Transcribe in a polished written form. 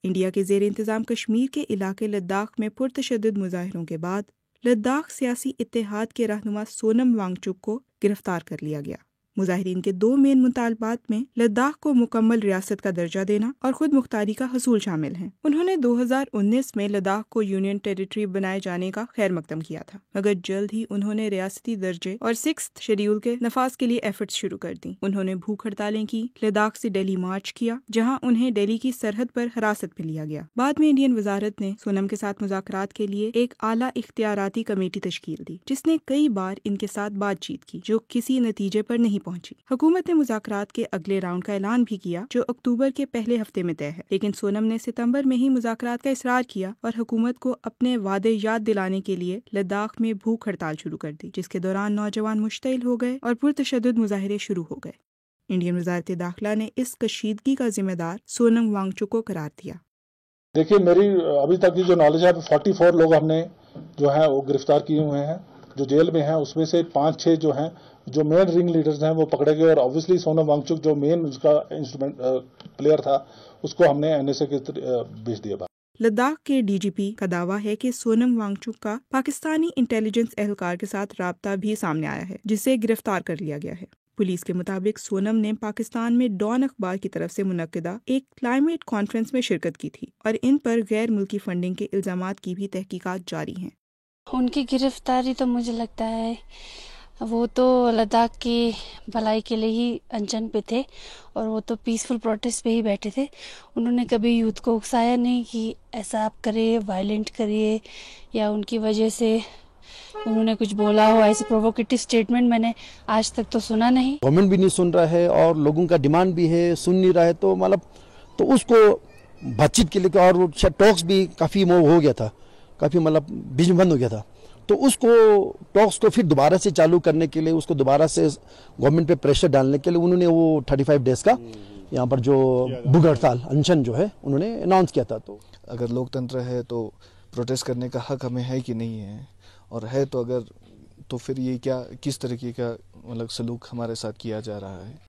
India के जेर इंतजाम कश्मीर के इलाके लद्दाख में पुरतशद्दुद मुजाहिरों के बाद लद्दाख सियासी इत्तेहाद के रहनुमा सोनम वांगचुक को गिरफ्तार कर लिया गया। मुजाहिरीन के दो मेन मुतालबात में लद्दाख को मुकम्मल रियासत का दर्जा देना और खुद मुख्तारी का हसूल शामिल हैं। उन्होंने 2019 में लद्दाख को यूनियन टेरिटरी बनाए जाने का खैर मकदम किया था, मगर जल्द ही उन्होंने रियासती दर्जे और 6th शेड्यूल के नफाज के लिए एफर्ट्स शुरू कर दी। उन्होंने भूख हड़तालें की, लद्दाख से दिल्ली मार्च किया, जहाँ उन्हें दिल्ली की सरहद पर हिरासत में लिया गया। बाद में इंडियन वजारत ने सोनम के साथ मुज़ाकरात के लिए एक आला इख्तियाराती कमेटी तश्कील दी, जिसने कई बार इनके साथ बातचीत की, जो किसी नतीजे पर नहीं पहुंची। हुकूमत ने मुज़ाकरात के अगले राउंड का ऐलान भी किया, जो अक्टूबर के पहले हफ्ते में तय है, लेकिन सोनम ने सितंबर में ही मुज़ाकरात का इसरार किया और हुकूमत को अपने वादे याद दिलाने के लिए लद्दाख में भूख हड़ताल शुरू कर दी, जिसके दौरान नौजवान मुश्तइल हो गए और पुरतशद्दुद मुजाहिरे शुरू हो गए। इंडियन वज़ारत दाखिला ने इस कशीदगी का जिम्मेदार सोनम वांगचुक को करार दिया। देखिए, मेरी अभी तक की जो नॉलेज है, 44 लोग हमने जो है वो गिरफ्तार किए हुए हैं जो जेल में हैं। उसमें से 5-6 जो हैं, जो मेन रिंग लीडर्स हैं, वो पकड़े गए और ऑब्वियसली सोनम वांगचुक जो मेन उसका इंस्ट्रूमेंट प्लेयर था, उसको हमने एनएसए के भेज दिया। लद्दाख के डीजीपी का दावा है कि सोनम वांगचुक का पाकिस्तानी इंटेलिजेंस एहलकार के साथ राब्ता भी सामने आया है, जिसे गिरफ्तार कर लिया गया है। पुलिस के मुताबिक सोनम ने पाकिस्तान में डॉन अखबार की तरफ से मुनक्किदा एक क्लाइमेट कॉन्फ्रेंस में शिरकत की थी और इन पर गैर मुल्की फंडिंग के इल्जामात की भी तहकीकात जारी हैं। उनकी गिरफ्तारी तो मुझे लगता है वो तो लद्दाख की भलाई के लिए ही अनशन पे थे और वो तो पीसफुल प्रोटेस्ट पे ही बैठे थे। उन्होंने कभी यूथ को उकसाया नहीं कि ऐसा आप करिए, वायलेंट करिए, या उनकी वजह से उन्होंने कुछ बोला हो। ऐसे प्रोवोकेटिव स्टेटमेंट मैंने आज तक तो सुना नहीं। गवर्नमेंट भी नहीं सुन रहा है और लोगों का डिमांड भी है, सुन नहीं रहा है, तो मतलब तो उसको बातचीत के लिए और टॉक्स भी काफ़ी हो गया था, काफ़ी मतलब बीच में बंद हो गया था। तो उसको टॉक्स को फिर दोबारा से चालू करने के लिए, उसको दोबारा से गवर्नमेंट पे प्रेशर डालने के लिए उन्होंने वो 35 डेज का यहाँ पर जो भूख हड़ताल अनशन जो है उन्होंने अनाउंस किया था। तो अगर लोकतंत्र है तो प्रोटेस्ट करने का हक हमें है कि नहीं है, और है तो अगर तो फिर ये क्या, किस तरीके का मतलब सलूक हमारे साथ किया जा रहा है।